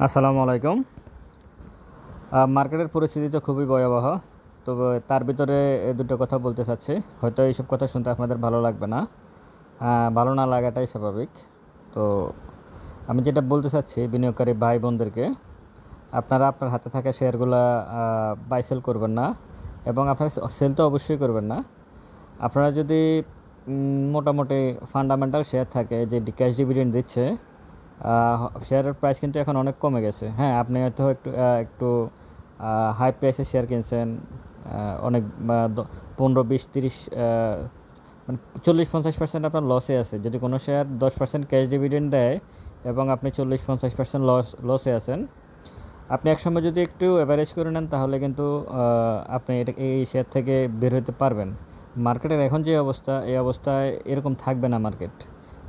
আসসালামু আলাইকুম। মার্কেটের পরিস্থিতি তো খুবই ভয়াবহ। তবে তার ভিতরে দুটো কথা বলতে চাচ্ছি। হয়তো এইসব কথা শুনতে আপনাদের ভালো লাগবে না। ভালো না লাগাটাই স্বাভাবিক। তো আমি যেটা বলতে চাচ্ছি বিনিয়োগকারী ভাই বোনদেরকে, আপনারা আপনার হাতে থাকা শেয়ারগুলা বাই সেল করবেন না, এবং আপনারা সেল তো অবশ্যই করবেন না। আপনারা যদি মোটামুটি ফান্ডামেন্টাল শেয়ার থাকে যে ক্যাশ ডিভিডেন্ড দিচ্ছে, শেয়ারের প্রাইস কিন্তু এখন অনেক কমে গেছে। হ্যাঁ, আপনি হয়তো একটু একটু হাই প্রাইসে শেয়ার কিনছেন, অনেক 15, 20, 30, মানে 40, 50% আপনার লসে আছে। যদি কোনো শেয়ার 10% ক্যাশ ডিভিডেন্ড দেয় এবং আপনি 40, 50% লসে আছেন, আপনি একসময় যদি একটু অ্যাভারেজ করে নেন তাহলে কিন্তু আপনি এটা এই শেয়ার থেকে বের হতে পারবেন। মার্কেটের এখন যে অবস্থা, এই অবস্থায় এরকম থাকবে না মার্কেট।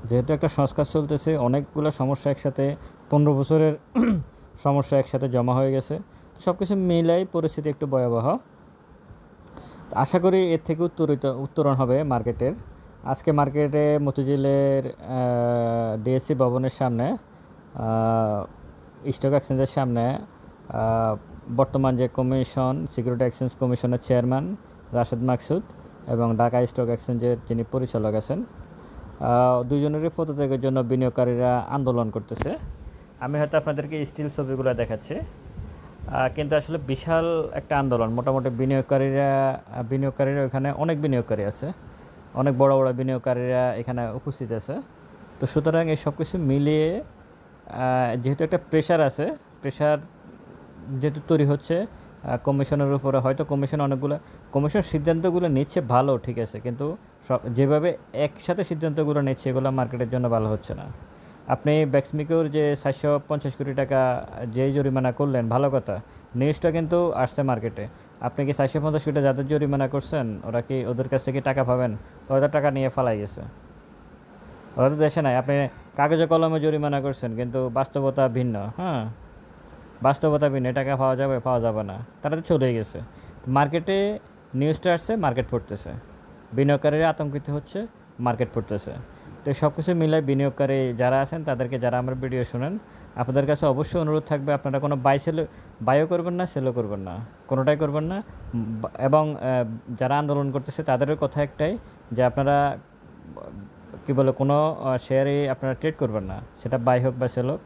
যেহেতু একটা সংস্কার চলতেছে, অনেকগুলো সমস্যা একসাথে, 15 বছরের সমস্যা একসাথে জমা হয়ে গেছে। সব কিছু মিলাই পরিস্থিতি একটু ভয়াবহ। আশা করি এর থেকে উত্তরণ হবে মার্কেটের। আজকে মার্কেটে মতিঝিলের ডিএসসি ভবনের সামনে, স্টক এক্সচেঞ্জের সামনে, বর্তমান যে কমিশন, সিকিউরিটি এক্সচেঞ্জ কমিশনের চেয়ারম্যান রাশেদ মাকসুদ এবং ঢাকা স্টক এক্সচেঞ্জের যিনি পরিচালক আছেন, দুজনেরই পদত্যাগের জন্য বিনিয়োগকারীরা আন্দোলন করতেছে। আমি হয়তো আপনাদেরকে স্টিল ছবিগুলো দেখাচ্ছি, কিন্তু আসলে বিশাল একটা আন্দোলন। মোটামুটি বিনিয়োগকারীরা এখানে অনেক বিনিয়োগকারী আছে, অনেক বড় বড় বিনিয়োগকারীরা এখানে উপস্থিত আছে। তো সুতরাং এই সব কিছু মিলিয়ে যেহেতু একটা প্রেশার আছে, প্রেশার যেহেতু তৈরি হচ্ছে কমিশনের উপরে, হয়তো কমিশন সিদ্ধান্তগুলো নিচ্ছে ভালো, ঠিক আছে, কিন্তু যেভাবে একসাথে সিদ্ধান্তগুলো নিচ্ছে এগুলো মার্কেটের জন্য ভালো হচ্ছে না। আপনি ব্যাক্সমিকোর যে 750 কোটি টাকা যে জরিমানা করলেন, ভালো কথা, নিউজটা কিন্তু আসছে মার্কেটে। আপনি কি 750 কোটি যাদের জরিমানা করছেন, ওরা কি ওদের কাছ থেকে টাকা পাবেন? ওরা তো টাকা নিয়ে ফালাই গেছে, ওরা তো দেশে নাই। আপনি কাগজে কলমে জরিমানা করছেন, কিন্তু বাস্তবতা ভিন্ন। হ্যাঁ, বাস্তবতা ভিন্ন, টাকা পাওয়া যাবে না, তারা তো চলেই গেছে। মার্কেটে নিউজটা আসছে, মার্কেট পড়তেছে, বিনিয়োগকারীরা আতঙ্কিত হচ্ছে, মার্কেট পড়তেছে। তো সব কিছু মিলে বিনিয়োগকারী যারা আছেন তাদেরকে, যারা আমার ভিডিও শুনেন, আপনাদের কাছে অবশ্যই অনুরোধ থাকবে, আপনারা কোনো বাইও করবেন না, সেলও করবেন না, কোনোটাই করবেন না। এবং যারা আন্দোলন করতেছে তাদেরও কথা একটাই, যে আপনারা কী বলে, কোনো শেয়ারে আপনারা ট্রেড করবেন না, সেটা বাই হোক বা সেল হোক।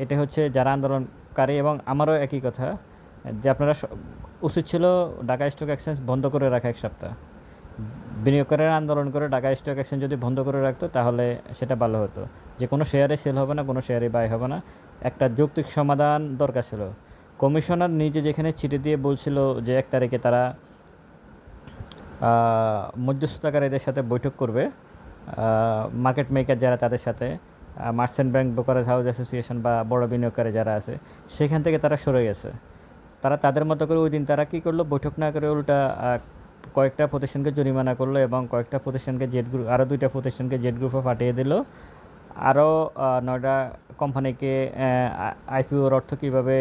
এটা হচ্ছে যারা আন্দোলনকারী, এবং আমারও একই কথা, যে আপনারা উচিত ছিল ঢাকা স্টক এক্সচেঞ্জ বন্ধ করে রাখা 1 সপ্তাহ। বিনিয়োগকারীরা আন্দোলন করে ঢাকা স্টক এক্সচেঞ্জ যদি বন্ধ করে রাখতো তাহলে সেটা ভালো হতো, যে কোনো শেয়ারে সেল হবে না, কোনো শেয়ারে বাই হবে না। একটা যৌক্তিক সমাধান দরকার ছিল। কমিশনার নিজে যেখানে চিঠি দিয়ে বলছিল যে 1 তারিখে তারা মধ্যস্থতাকারীদের সাথে বৈঠক করবে, মার্কেট মেকার যারা, তাদের সাথে, merchant bank, brokerage house association বা বড় বিনিয়োগকারী যারা আছে, সেখান থেকে তারা সরে গেছে। তারা তাদের মতো করে ওই দিন তারা কী করলো, বৈঠক না করে উল্টা কয়েকটা প্রতিষ্ঠানকে জরিমানা করলো, এবং কয়েকটা প্রতিষ্ঠানকে আরও 2টা প্রতিষ্ঠানকে জেড গ্রুপে পাঠিয়ে দিল। আরও 9টা কোম্পানিকে আইপিওর অর্থ কীভাবে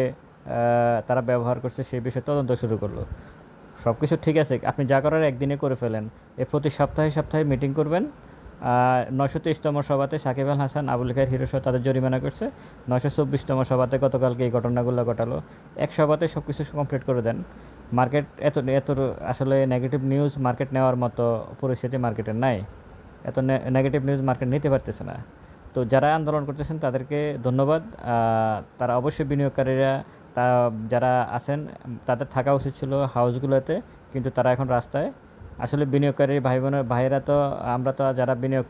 তারা ব্যবহার করছে সেই বিষয়ে তদন্ত শুরু করলো। সব কিছু ঠিক আছে, আপনি যা করার একদিনে করে ফেলেন। প্রতি সপ্তাহে সপ্তাহে মিটিং করবেন। 923তম সভাতে সাকিব আল হাসান, আবুল খায়ের হিরো সহ তাদের জরিমানা করছে। 924তম সভাতে গতকালকে এই ঘটনাগুলো ঘটালো। এক সভাতে সব কিছু কমপ্লিট করে দেন। মার্কেট এত এত আসলে নেগেটিভ নিউজ মার্কেট নেওয়ার মতো পরিস্থিতি মার্কেটের নাই। এত নেগেটিভ নিউজ মার্কেট নিতে পারতেছে না। তো যারা আন্দোলন করতেছেন তাদেরকে ধন্যবাদ। তারা অবশ্যই বিনিয়োগকারীরা, তা যারা আছেন তাদের থাকা উচিত ছিল হাউসগুলোতে, কিন্তু তারা এখন রাস্তায়। আসলে বিনিয়োগকারী ভাইয়েরা তো, আমরা তো যারা বিনিয়োগ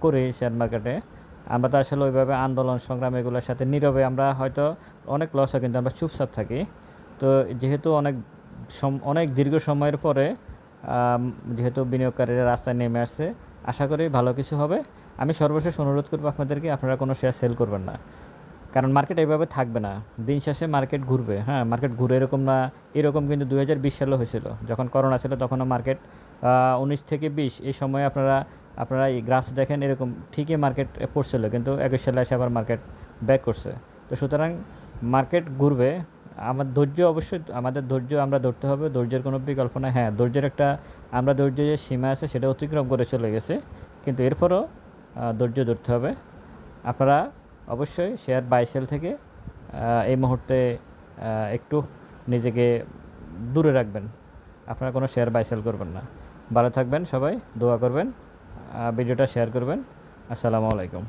করি শেয়ার মার্কেটে, আমরা তো আসলে ওইভাবে আন্দোলন সংগ্রাম এগুলোর সাথে নীরবে, আমরা হয়তো অনেক লস হয় কিন্তু আমরা চুপচাপ থাকি। তো যেহেতু অনেক দীর্ঘ সময়ের পরে যেহেতু বিনিয়োগকারীরা রাস্তায় নেমে আসছে, আশা করি ভালো কিছু হবে। আমি সর্বশেষ অনুরোধ করবো আপনাদেরকে, আপনারা কোনো শেয়ার সেল করবেন না, কারণ মার্কেট এইভাবে থাকবে না। দিন শেষে মার্কেট ঘুরবে। হ্যাঁ, মার্কেট ঘুরে এরকম না, এরকম কিন্তু 2020 সালে হয়েছিল, যখন করোনা ছিল, তখনও মার্কেট 19 থেকে 20 এই সময়ে আপনারা এই গ্রাফস দেখেন, এরকম ঠিকই মার্কেট পড়ছিল, কিন্তু 21 সালে এসে আবার মার্কেট ব্যাক করছে। তো সুতরাং মার্কেট ঘুরবে। আমাদের ধৈর্য আমরা ধরতে হবে, ধৈর্যের কোনো বিকল্প না। হ্যাঁ, ধৈর্যের যে সীমা আছে সেটা অতিক্রম করে চলে গেছে, কিন্তু এরপরও ধৈর্য ধরতে হবে। আপনারা অবশ্যই শেয়ার বাই সেল থেকে এই মুহূর্তে একটু নিজেকে দূরে রাখবেন, আপনারা কোনো শেয়ার বাই সেল করবেন না। ভালো থাকবেন সবাই, দোয়া করবেন, ভিডিওটা শেয়ার করবেন। আসসালামু আলাইকুম।